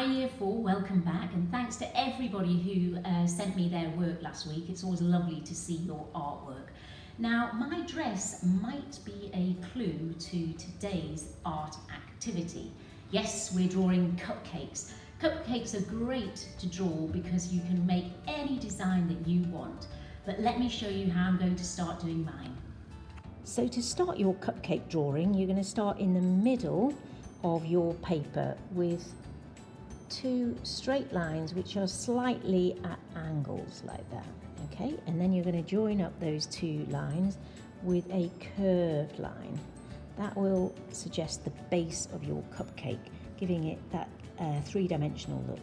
Hi Year 4, welcome back, and thanks to everybody who sent me their work last week. It's always lovely to see your artwork. Now, my dress might be a clue to today's art activity. Yes, we're drawing cupcakes. Cupcakes are great to draw because you can make any design that you want. But let me show you how I'm going to start doing mine. So to start your cupcake drawing, you're going to start in the middle of your paper with two straight lines which are slightly at angles like that, okay? And then you're going to join up those two lines with a curved line. That will suggest the base of your cupcake, giving it that three-dimensional look.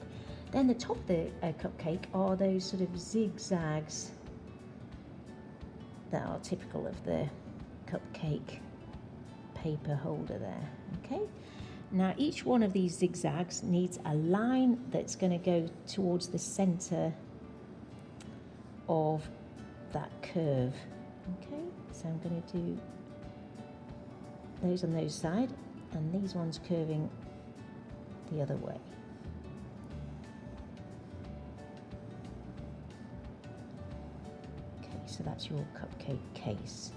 Then the top of the cupcake are those sort of zigzags that are typical of the cupcake paper holder there, okay? Now each one of these zigzags needs a line that's going to go towards the center of that curve, okay? So I'm going to do those on those side and these ones curving the other way. Okay, so that's your cupcake case.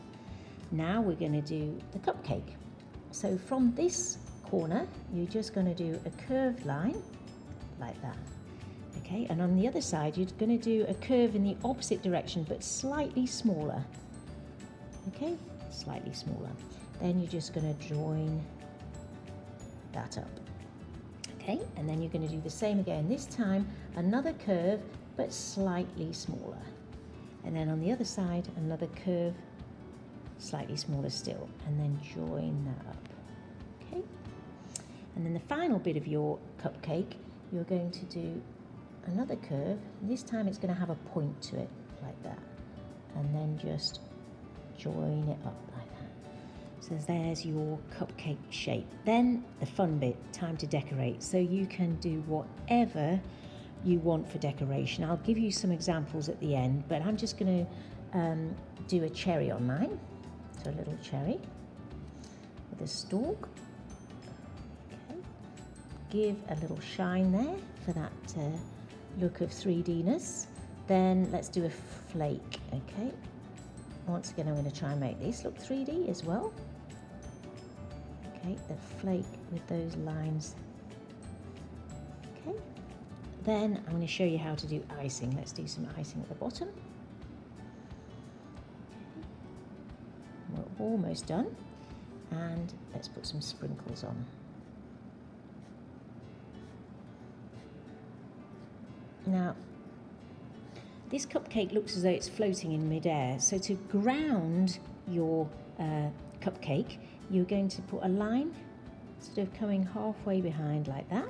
Now we're going to do the cupcake. So from this corner, you're just going to do a curved line like that, okay? And on the other side, you're going to do a curve in the opposite direction, but slightly smaller, okay? Slightly smaller. Then you're just going to join that up, okay? And then you're going to do the same again. This time, another curve, but slightly smaller. And then on the other side, another curve, slightly smaller still, and then join that up, okay? And then the final bit of your cupcake, you're going to do another curve. This time it's going to have a point to it like that, and then just join it up like that. So there's your cupcake shape. Then the fun bit, time to decorate. So you can do whatever you want for decoration. I'll give you some examples at the end, but I'm just going to do a cherry on mine. So a little cherry with a stalk. Okay. Give a little shine there for that look of 3D-ness. Then let's do a flake, okay? Once again, I'm going to try and make this look 3D as well. Okay, the flake with those lines. Okay. Then I'm going to show you how to do icing. Let's do some icing at the bottom. We're almost done, and let's put some sprinkles on. Now, this cupcake looks as though it's floating in midair, so to ground your cupcake, you're going to put a line sort of coming halfway behind like that,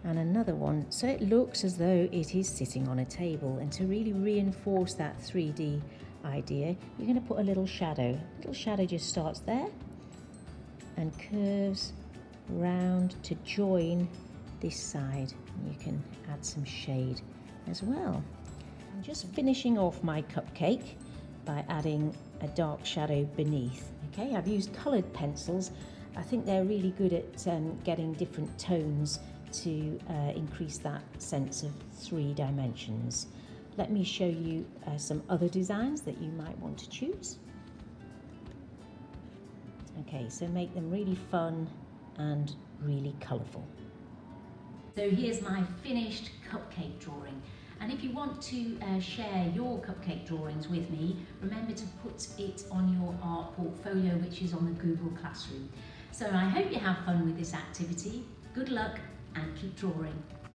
and another one so it looks as though it is sitting on a table. And to really reinforce that 3D idea, you're going to put a little shadow. A little shadow just starts there and curves round to join this side. You can add some shade as well. I'm just finishing off my cupcake by adding a dark shadow beneath. Okay, I've used coloured pencils. I think they're really good at getting different tones to increase that sense of 3 dimensions. Let me show you some other designs that you might want to choose. Okay, so make them really fun and really colourful. So here's my finished cupcake drawing. And if you want to share your cupcake drawings with me, remember to put it on your art portfolio, which is on the Google Classroom. So I hope you have fun with this activity. Good luck and keep drawing.